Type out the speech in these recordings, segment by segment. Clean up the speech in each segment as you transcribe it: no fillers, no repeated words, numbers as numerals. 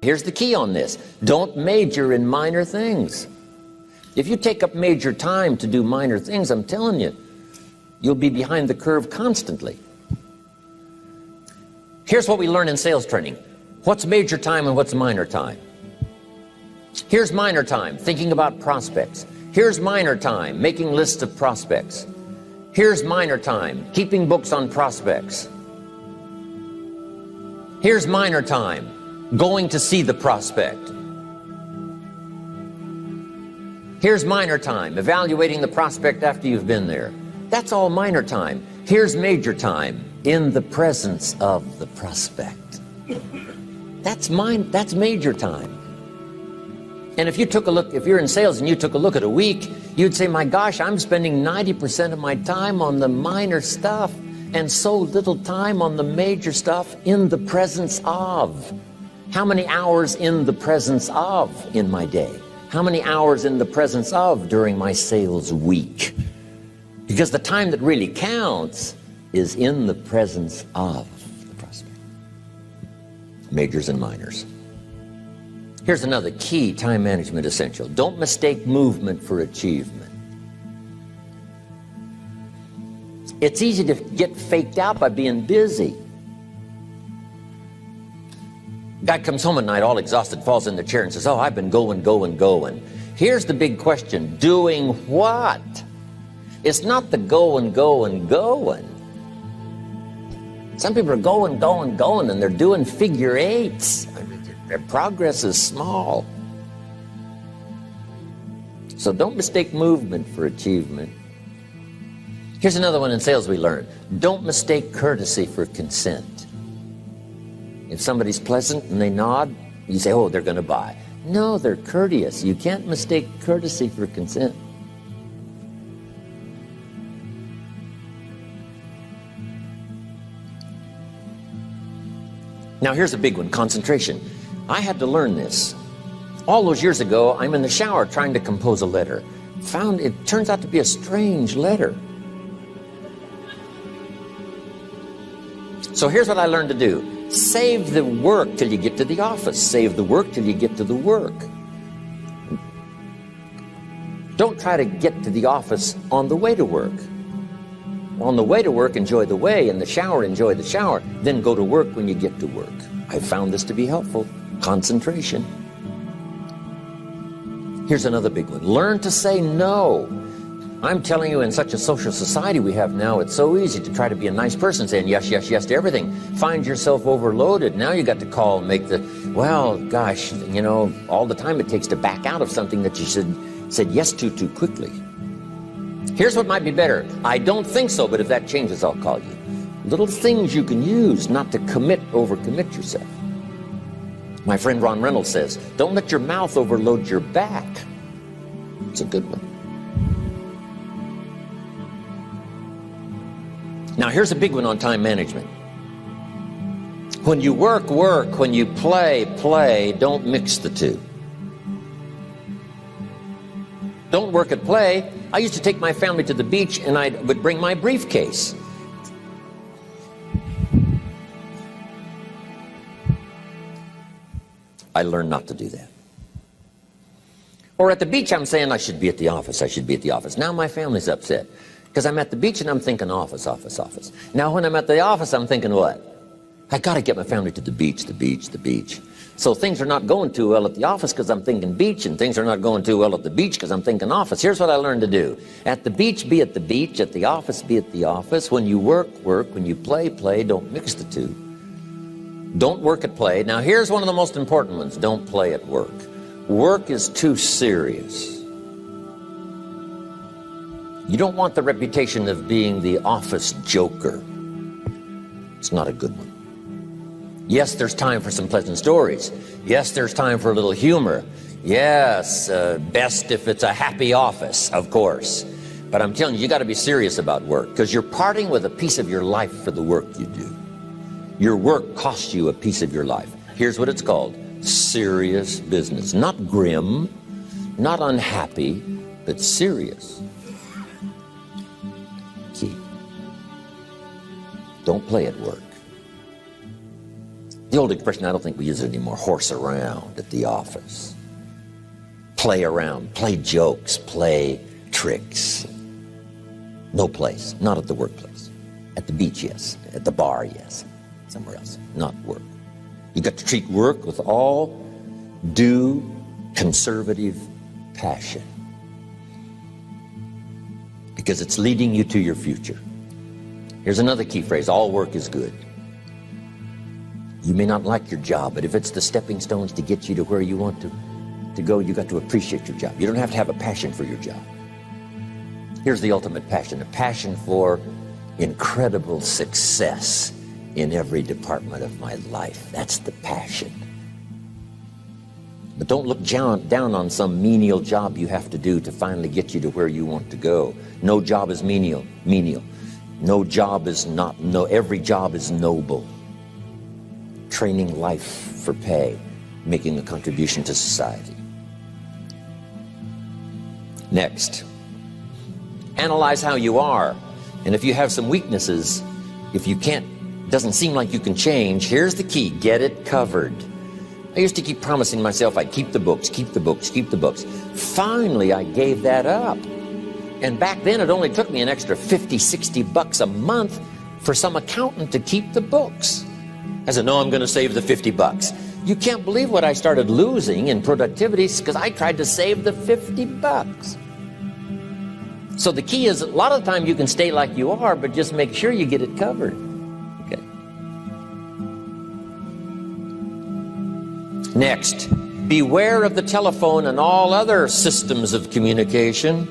Here's the key on this. Don't major in minor things. If you take up major time to do minor things, I'm telling you, you'll be behind the curve constantly. Here's what we learn in sales training. What's major time and what's minor time? Here's minor time, thinking about prospects. Here's minor time, making lists of prospects. Here's minor time, keeping books on prospects. Here's minor time, going to see the prospect. Here's minor time, evaluating the prospect after you've been there. That's all minor time. Here's major time, in the presence of the prospect. That's major time. And if you took a look, if you're in sales and you took a look at a week, you'd say, my gosh, I'm spending 90% of my time on the minor stuff and so little time on the major stuff in the presence of. How many hours in the presence of in my day? How many hours in the presence of during my sales week? Because the time that really counts is in the presence of the prospect. Majors and minors. Here's another key time management essential. Don't mistake movement for achievement. It's easy to get faked out by being busy. Guy comes home at night all exhausted, falls in the chair and says, oh, I've been going. Here's the big question. Doing what? It's not the going. Some people are going, and they're doing figure eights. I mean, their progress is small. So don't mistake movement for achievement. Here's another one in sales we learned. Don't mistake courtesy for consent. If somebody's pleasant and they nod, you say, oh, they're going to buy. No, they're courteous. You can't mistake courtesy for consent. Now here's a big one, concentration. I had to learn this. All those years ago, I'm in the shower trying to compose a letter. Found it turns out to be a strange letter. So here's what I learned to do. Save the work till you get to the office. Save the work till you get to the work. Don't try to get to the office on the way to work. On the way to work, enjoy the way. In the shower, enjoy the shower. Then go to work when you get to work. I found this to be helpful. Concentration. Here's another big one. Learn to say no. I'm telling you, in such a social society we have now, it's so easy to try to be a nice person, saying yes to everything. Find yourself overloaded. Now you got to call and make the, well, gosh, you know, all the time it takes to back out of something that you said yes to too quickly. Here's what might be better. I don't think so, but if that changes, I'll call you. Little things you can use not to overcommit yourself. My friend Ron Reynolds says, don't let your mouth overload your back. It's a good one. Now here's a big one on time management. When you work, when you play, don't mix the two. Don't work at play. I used to take my family to the beach and I would bring my briefcase. I learned not to do that. Or at the beach, I'm saying I should be at the office. Now my family's upset because I'm at the beach and I'm thinking office. Now when I'm at the office, I'm thinking what? I got to get my family to the beach. So things are not going too well at the office because I'm thinking beach, and things are not going too well at the beach because I'm thinking office. Here's what I learned to do. At the beach, be at the beach. At the office, be at the office. When you work. When you play. Don't mix the two. Don't work at play. Now here's one of the most important ones. Don't play at work. Work is too serious. You don't want the reputation of being the office joker. It's not a good one. Yes, there's time for some pleasant stories. Yes, there's time for a little humor. Yes, best if it's a happy office, of course. But I'm telling you, you got to be serious about work because you're parting with a piece of your life for the work you do. Your work costs you a piece of your life. Here's what it's called. Serious business. Not grim, not unhappy, but serious. Key. Don't play at work. The old expression, I don't think we use it anymore, horse around at the office. Play around, play jokes, play tricks. No place, not at the workplace. At the beach, yes. At the bar, yes. Somewhere else, not work. You've got to treat work with all due conservative passion, because it's leading you to your future. Here's another key phrase: all work is good. You may not like your job, but if it's the stepping stones to get you to where you want to go, you got to appreciate your job. You don't have to have a passion for your job. Here's the ultimate passion: a passion for incredible success in every department of my life. That's the passion. But don't look down on some menial job you have to do to finally get you to where you want to go. No job is menial. No job is not, every job is noble. Training life for pay, making a contribution to society. Next, analyze how you are. And if you have some weaknesses, if you can't, doesn't seem like you can change, here's the key: get it covered. I used to keep promising myself I'd keep the books, keep the books, keep the books. Finally, I gave that up. And back then, it only took me an extra $50, $60 a month for some accountant to keep the books. I said, no, I'm going to save the $50. You can't believe what I started losing in productivity because I tried to save the $50. So the key is, a lot of the time you can stay like you are, but just make sure you get it covered. Okay. Next, beware of the telephone and all other systems of communication,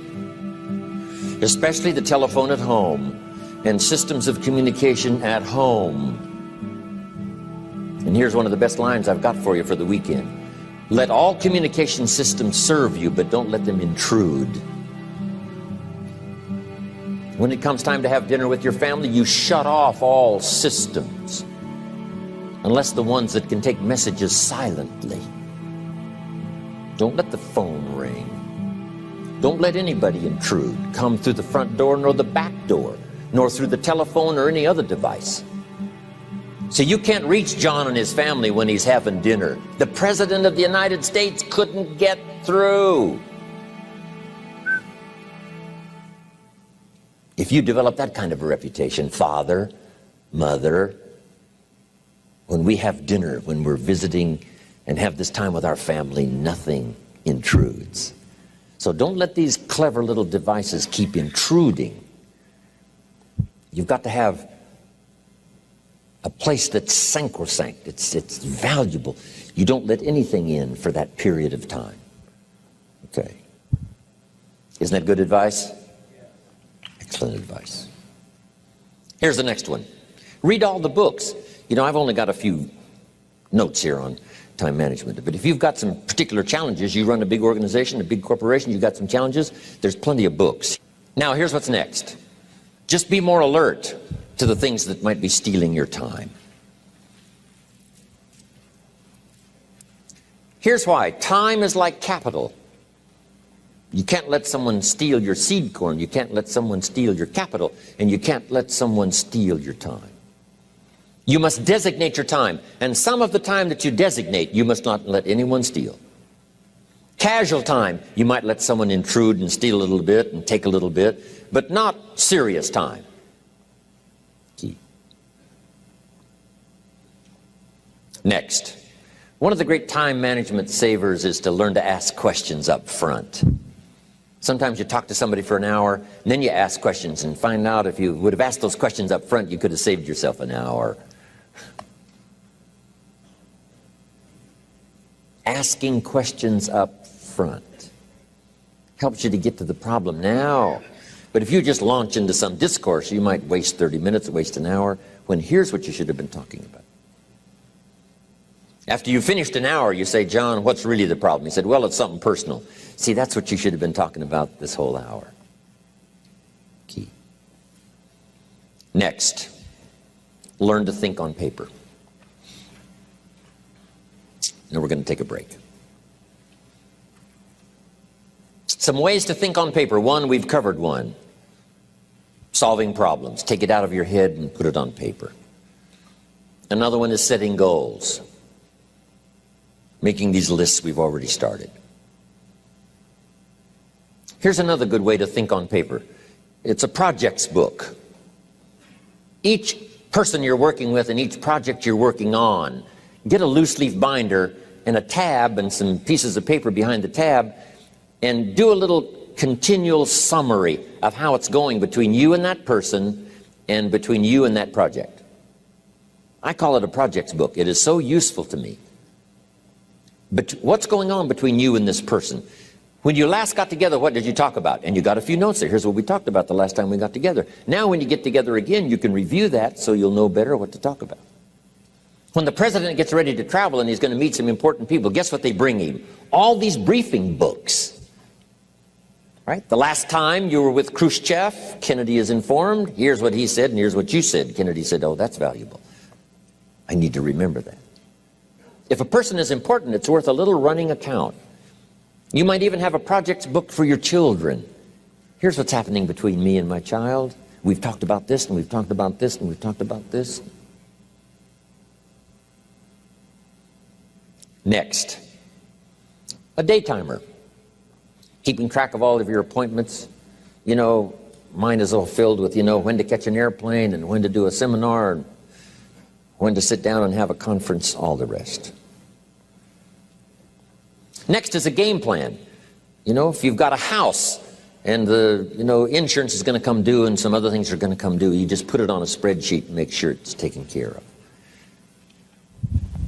especially the telephone at home and systems of communication at home. And here's one of the best lines I've got for you for the weekend: let all communication systems serve you, but don't let them intrude. When it comes time to have dinner with your family, you shut off all systems, unless the ones that can take messages silently. Don't let the phone ring. Don't let anybody intrude, come through the front door nor the back door, nor through the telephone or any other device. So you can't reach John and his family when he's having dinner. The President of the United States couldn't get through. If you develop that kind of a reputation, father, mother, when we have dinner, when we're visiting and have this time with our family, nothing intrudes. So don't let these clever little devices keep intruding. You've got to have a place that's sacrosanct, it's valuable. You don't let anything in for that period of time. Okay. Isn't that good advice? Excellent advice. Here's the next one. Read all the books. You know, I've only got a few notes here on time management, but if you've got some particular challenges, you run a big organization, a big corporation, you've got some challenges, there's plenty of books. Now, here's what's next. Just be more alert to the things that might be stealing your time. Here's why. Time is like capital. You can't let someone steal your seed corn. You can't let someone steal your capital. And you can't let someone steal your time. You must designate your time. And some of the time that you designate, you must not let anyone steal. Casual time, you might let someone intrude and steal a little bit and take a little bit, but not serious time. Key. Next, one of the great time management savers is to learn to ask questions up front. Sometimes you talk to somebody for an hour, and then you ask questions and find out if you would have asked those questions up front, you could have saved yourself an hour. Asking questions up front helps you to get to the problem now. But if you just launch into some discourse, you might waste 30 minutes, waste an hour, when here's what you should have been talking about. After you finished an hour, you say, John, what's really the problem? He said, well, it's something personal. See, that's what you should have been talking about this whole hour. Key. Next, learn to think on paper. Now we're going to take a break. Some ways to think on paper. One, we've covered one. Solving problems. Take it out of your head and put it on paper. Another one is setting goals. Making these lists we've already started. Here's another good way to think on paper. It's a projects book. Each person you're working with and each project you're working on, get a loose leaf binder and a tab and some pieces of paper behind the tab, and do a little continual summary of how it's going between you and that person and between you and that project. I call it a projects book. It is so useful to me. But what's going on between you and this person? When you last got together, what did you talk about? And you got a few notes there. Here's what we talked about the last time we got together. Now when you get together again, you can review that so you'll know better what to talk about. When the president gets ready to travel and he's going to meet some important people, guess what they bring him? All these briefing books. Right? The last time you were with Khrushchev, Kennedy is informed. Here's what he said and here's what you said. Kennedy said, oh, that's valuable. I need to remember that. If a person is important, it's worth a little running account. You might even have a projects book for your children. Here's what's happening between me and my child. We've talked about this, and we've talked about this, and we've talked about this. Next, a day timer. Keeping track of all of your appointments. You know, mine is all filled with, when to catch an airplane and when to do a seminar and when to sit down and have a conference, all the rest. Next is a game plan. If you've got a house and the, insurance is going to come due and some other things are going to come due, you just put it on a spreadsheet and make sure it's taken care of.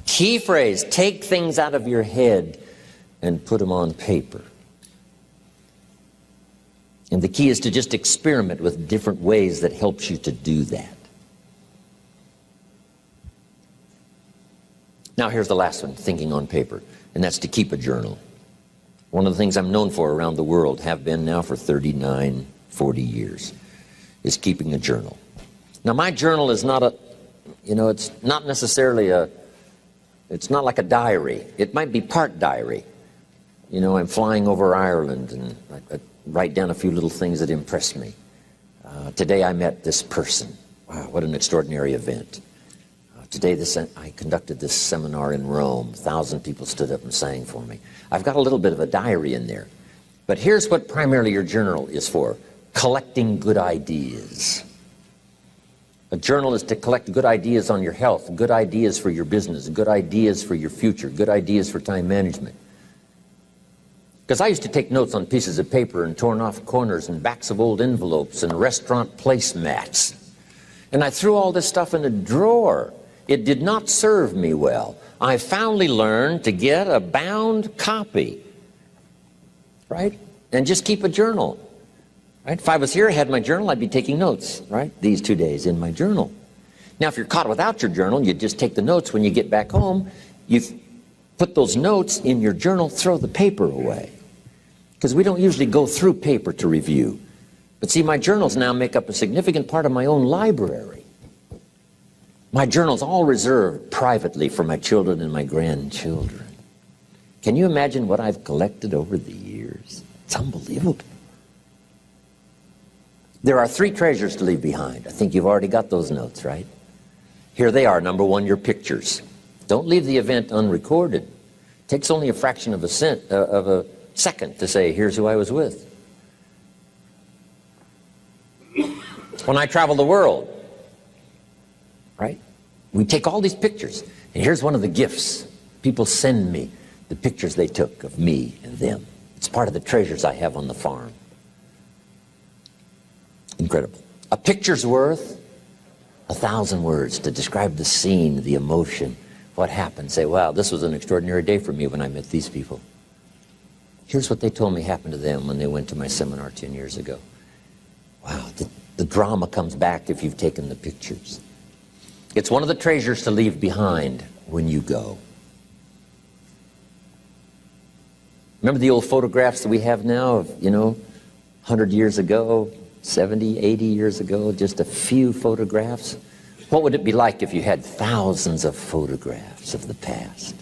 Key phrase, take things out of your head and put them on paper. And the key is to just experiment with different ways that helps you to do that. Now here's the last one, thinking on paper, and that's to keep a journal. One of the things I'm known for around the world, have been now for 39, 40 years, is keeping a journal. Now my journal is not it's not necessarily it's not like a diary. It might be part diary. I'm flying over Ireland and I write down a few little things that impress me. Today I met this person. Wow, what an extraordinary event. Today I conducted this seminar in Rome. 1,000 people stood up and sang for me. I've got a little bit of a diary in there. But here's what primarily your journal is for. Collecting good ideas. A journal is to collect good ideas on your health, good ideas for your business, good ideas for your future, good ideas for time management. Because I used to take notes on pieces of paper and torn off corners and backs of old envelopes and restaurant placemats. And I threw all this stuff in a drawer. It did not serve me well. I finally learned to get a bound copy, right? And just keep a journal, right? If I was here, I had my journal, I'd be taking notes, right? These 2 days in my journal. Now, if you're caught without your journal, you just take the notes when you get back home. You put those notes in your journal, throw the paper away. Because we don't usually go through paper to review. But see, my journals now make up a significant part of my own library. My journal's all reserved privately for my children and my grandchildren. Can you imagine what I've collected over the years? It's unbelievable. There are 3 treasures to leave behind. I think you've already got those notes, right? Here they are. Number 1, your pictures. Don't leave the event unrecorded. It takes only a fraction of a second to say, here's who I was with. When I travel the world, right? We take all these pictures, and here's one of the gifts. People send me the pictures they took of me and them. It's part of the treasures I have on the farm. Incredible. A picture's worth 1,000 words to describe the scene, the emotion, what happened. Say, wow, this was an extraordinary day for me when I met these people. Here's what they told me happened to them when they went to my seminar 10 years ago. Wow, the drama comes back if you've taken the pictures. It's one of the treasures to leave behind when you go. Remember the old photographs that we have now of, 100 years ago, 70, 80 years ago, just a few photographs? What would it be like if you had thousands of photographs of the past,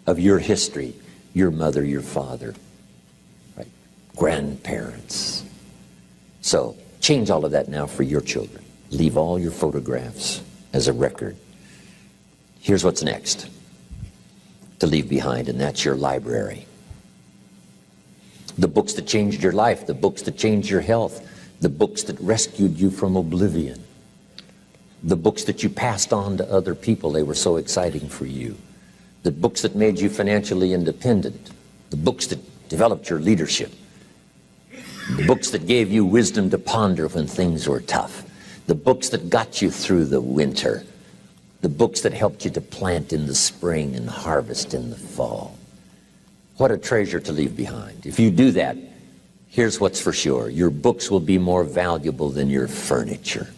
of your history, your mother, your father, right? Grandparents? So change all of that now for your children. Leave all your photographs as a record Here's what's next to leave behind, and that's your library. The books that changed your life, the books that changed your health, the books that rescued you from oblivion, the books that you passed on to other people, they were so exciting for you, the books that made you financially independent, the books that developed your leadership, the books that gave you wisdom to ponder when things were tough, the books that got you through the winter, the books that helped you to plant in the spring and harvest in the fall. What a treasure to leave behind. If you do that, here's what's for sure. Your books will be more valuable than your furniture.